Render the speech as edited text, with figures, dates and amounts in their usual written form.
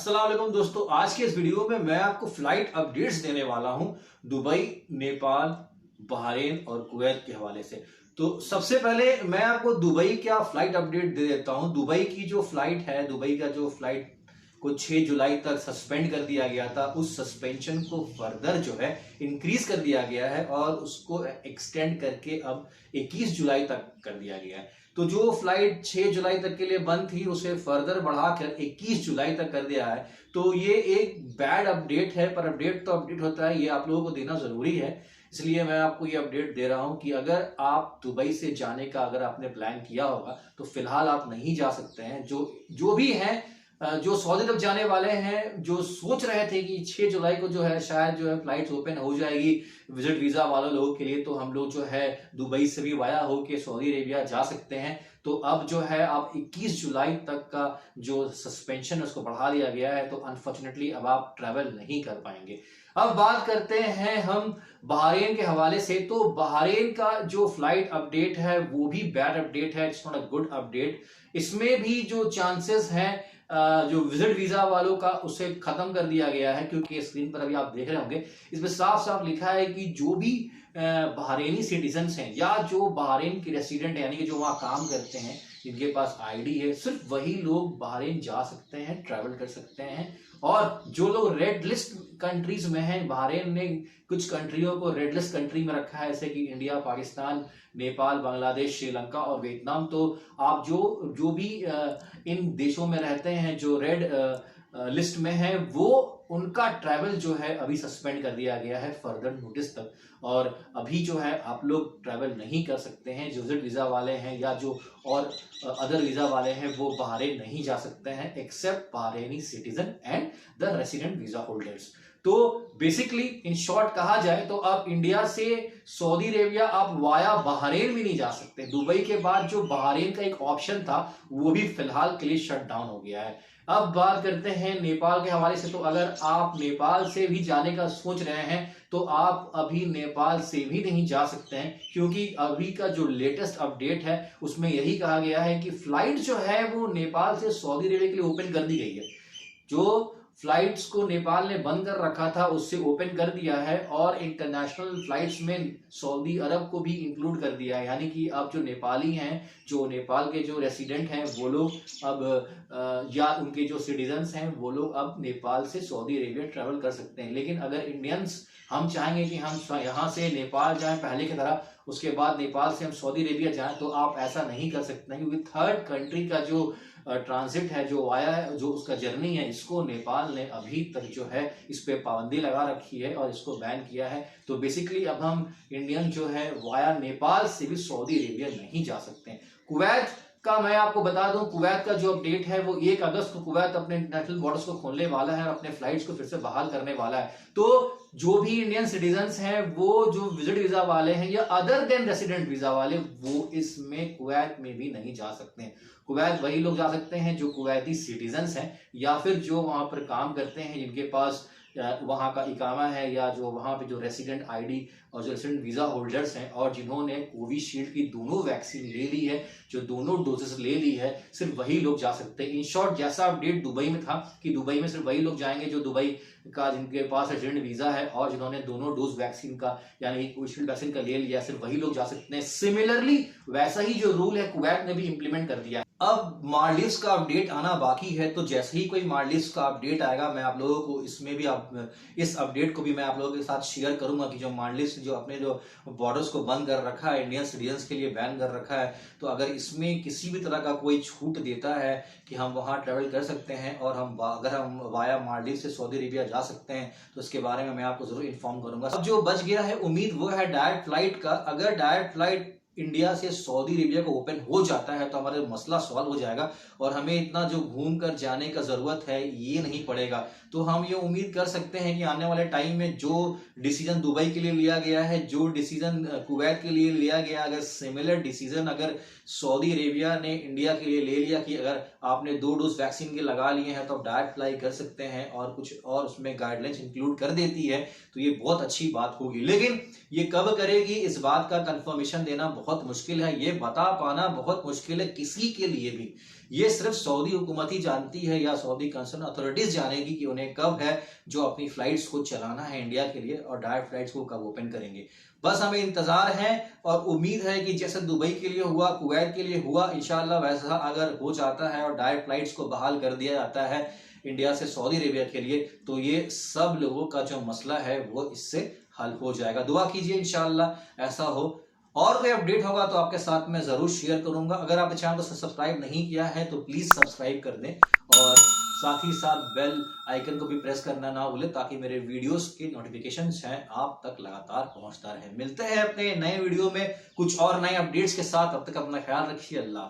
अस्सलाम वालेकुम दोस्तों, आज के इस वीडियो में मैं आपको फ्लाइट अपडेट्स देने वाला हूं दुबई, नेपाल, बहरीन और कुवैत के हवाले से। तो सबसे पहले मैं आपको दुबई का फ्लाइट अपडेट दे देता हूं। दुबई की जो फ्लाइट है, दुबई का जो फ्लाइट को 6 जुलाई तक सस्पेंड कर दिया गया था, उस सस्पेंशन को फर्दर जो है इंक्रीज कर दिया गया है और उसको एक्सटेंड करके अब 21 जुलाई तक कर दिया गया है। तो जो फ्लाइट 6 जुलाई तक के लिए बंद थी उसे फर्दर बढ़ाकर 21 जुलाई तक कर दिया है। तो ये एक बैड अपडेट है, पर अपडेट तो अपडेट होता है, ये आप लोगों को देना जरूरी है। इसलिए मैं आपको ये अपडेट दे रहा हूं कि अगर आप दुबई से जाने का अगर आपने प्लान किया होगा तो फिलहाल आप नहीं जा सकते हैं। जो भी हैं, जो सऊदी अरब जाने वाले हैं, जो सोच रहे थे कि 6 जुलाई को जो है शायद जो है फ्लाइट्स ओपन हो जाएगी विजिट वीजा वाले लोगों के लिए, तो हम लोग जो है दुबई से भी वाया होके सऊदी अरेबिया जा सकते हैं। तो अब जो है आप 21 जुलाई तक का जो सस्पेंशन उसको बढ़ा दिया गया है, तो अनफॉर्चुनेटली अब आप ट्रैवल नहीं कर पाएंगे। अब बात करते हैं हम बहरीन के हवाले से। तो बहरीन का जो फ्लाइट अपडेट है वो भी बैड अपडेट है, it's not a good update. इसमें भी जो चांसेस हैं जो विजिट वीजा वालों का, उसे खत्म कर दिया गया है, क्योंकि स्क्रीन पर अभी आप देख रहे होंगे इसमें साफ साफ लिखा है कि जो भी बहरीनी सिटीजन्स हैं या जो बहरीन के रेसिडेंट है, यानी कि जो वहां काम करते हैं, जिनके पास आईडी है, सिर्फ वही लोग बहरीन जा सकते हैं, ट्रैवल कर सकते हैं। और जो लोग रेड लिस्ट कंट्रीज में हैं, बहरीन ने कुछ कंट्रियों को रेड लिस्ट कंट्री में रखा है, जैसे कि इंडिया, पाकिस्तान, नेपाल, बांग्लादेश, श्रीलंका और वियतनाम। तो आप जो भी इन देशों में रहते हैं जो रेड लिस्ट में है, वो उनका ट्रैवल जो है अभी सस्पेंड कर दिया गया है फर्दर नोटिस तक। और अभी जो है आप लोग ट्रैवल नहीं कर सकते हैं। जो विजिट वीजा वाले हैं या जो और अदर वीजा वाले हैं वो बहरीन नहीं जा सकते हैं, except Bahraini citizen and the resident visa holders. तो बेसिकली इन शॉर्ट कहा जाए तो अब इंडिया से सऊदी अरेबिया आप वाया बहरीन भी नहीं जा सकते। दुबई के बाद जो बहरीन का एक ऑप्शन था वो भी फिलहाल के लिए शट डाउन हो गया है। अब बात करते हैं नेपाल के हवाले से। तो अगर आप नेपाल से भी जाने का सोच रहे हैं तो आप अभी नेपाल से भी नहीं जा सकते हैं, क्योंकि अभी का जो लेटेस्ट अपडेट है उसमें यही कहा गया है कि फ्लाइट जो है वो नेपाल से सऊदी अरेबिया के लिए ओपन कर दी गई है। जो फ्लाइट्स को नेपाल ने बंद कर रखा था उससे ओपन कर दिया है और इंटरनेशनल फ्लाइट्स में सऊदी अरब को भी इंक्लूड कर दिया है। यानी कि अब जो नेपाली हैं, जो नेपाल के जो रेसिडेंट हैं, वो लोग अब या उनके जो सिटीजन्स हैं वो लोग अब नेपाल से सऊदी अरेबिया ट्रैवल कर सकते हैं। लेकिन अगर इंडियंस हम चाहेंगे कि हम यहाँ से नेपाल जाएं पहले की तरह, उसके बाद नेपाल से हम सऊदी अरेबिया जाएं, तो आप ऐसा नहीं कर सकते हैं, क्योंकि थर्ड कंट्री का जो ट्रांजिट है, जो वाया है, जो उसका जर्नी है, इसको नेपाल ने अभी तक जो है इस पे पाबंदी लगा रखी है और इसको बैन किया है। तो बेसिकली अब हम इंडियन जो है वाया नेपाल से भी सऊदी अरेबिया नहीं जा सकते हैं। कुवैत का मैं आपको बता दूं, कुवैत का जो अपडेट है वो 1 अगस्त को कुवैत अपने इंटरनेशनल बॉर्डर्स को खोलने वाला है और अपने फ्लाइट्स को फिर से बहाल करने वाला है। तो जो भी इंडियन सिटीजन्स हैं, वो जो विजिट वीजा वाले हैं या अदर देन रेसिडेंट वीजा वाले, वो इसमें कुवैत में भी नहीं जा सकते हैं। कुवैत वही लोग जा सकते हैं जो कुवैती सिटीजन्स हैं या फिर जो वहां पर काम करते हैं, जिनके पास वहां का इकामा है, या जो वहां पे जो रेसिडेंट आईडी और जो रेसिडेंट वीजा होल्डर्स हैं और जिन्होंने कोविशील्ड की दोनों वैक्सीन ले ली है, जो दोनों डोजेस ले ली है, सिर्फ वही लोग जा सकते हैं। इन शॉर्ट जैसा अपडेट दुबई में था कि दुबई में सिर्फ वही लोग जाएंगे जो दुबई का, जिनके पास रेसिडेंट वीजा है और जिन्होंने दोनों डोज वैक्सीन का यानी कोविशील्ड वैक्सीन का ले लिया, सिर्फ वही लोग जा सकते हैं। सिमिलरली वैसा ही जो रूल है कुवैत ने भी इंप्लीमेंट कर दिया। अब मालदीव्स का अपडेट आना बाकी है, तो जैसे ही कोई मालदीव्स का अपडेट आएगा मैं आप लोगों को इसमें भी इस अपडेट को भी मैं आप लोगों के साथ शेयर करूंगा कि जो मालदीव्स जो अपने जो बॉर्डर्स को बंद कर रखा है, इंडियन सिटीजन्स के लिए बैन कर रखा है, तो अगर इसमें किसी भी तरह का कोई छूट देता है कि हम वहां ट्रेवल कर सकते हैं और अगर हम वाया मालदीव से सऊदी अरेबिया जा सकते हैं, तो इसके बारे में मैं आपको जरूर इन्फॉर्म करूंगा। अब जो बच गया है उम्मीद वो है डायरेक्ट फ्लाइट का। अगर डायरेक्ट फ्लाइट इंडिया से सऊदी अरेबिया को ओपन हो जाता है तो हमारा मसला सॉल्व हो जाएगा और हमें इतना जो घूम कर जाने का जरूरत है ये नहीं पड़ेगा। तो हम ये उम्मीद कर सकते हैं कि आने वाले टाइम में जो डिसीजन दुबई के लिए लिया गया है, जो डिसीजन कुवैत के लिए लिया गया, अगर सिमिलर डिसीजन अगर सऊदी अरेबिया ने इंडिया के लिए ले लिया कि अगर आपने 2 डोज वैक्सीन के लगा लिए हैं तो आप डायरेक्ट फ्लाई कर सकते हैं और कुछ और उसमें गाइडलाइंस इंक्लूड कर देती है, तो ये बहुत अच्छी बात होगी। लेकिन ये कब करेगी इस बात का कंफर्मेशन देना बहुत मुश्किल है, ये बता पाना बहुत मुश्किल है किसी के लिए भी, ये सिर्फ सऊदी हुकूमत ही जानती है या सऊदी कंसर्न अथॉरिटीज जानेगी कि उन्हें कब है जो अपनी फ्लाइट्स को चलाना है इंडिया के लिए और डायरेक्ट फ्लाइट्स को कब ओपन करेंगे। बस हमें इंतजार है और उम्मीद है कि जैसे दुबई के लिए हुआ, कुवैत के लिए हुआ, इंशाल्लाह वैसा अगर हो जाता है और डायरेक्ट फ्लाइट्स को बहाल कर दिया जाता है इंडिया से सऊदी अरेबिया के लिए, तो ये सब लोगों का जो मसला है वो इससे हल हो जाएगा। दुआ कीजिए इंशाल्लाह ऐसा हो। और कोई अपडेट होगा तो आपके साथ मैं जरूर शेयर करूंगा। अगर आपने चैनल को सब्सक्राइब नहीं किया है तो प्लीज सब्सक्राइब कर दें और साथ ही साथ बेल आइकन को भी प्रेस करना ना भूलें ताकि मेरे वीडियोस के नोटिफिकेशंस हैं आप तक लगातार पहुंचता रहे। मिलते हैं अपने नए वीडियो में कुछ और नए अपडेट्स के साथ। अब तक अपना ख्याल रखिए। अल्लाह हाफिज।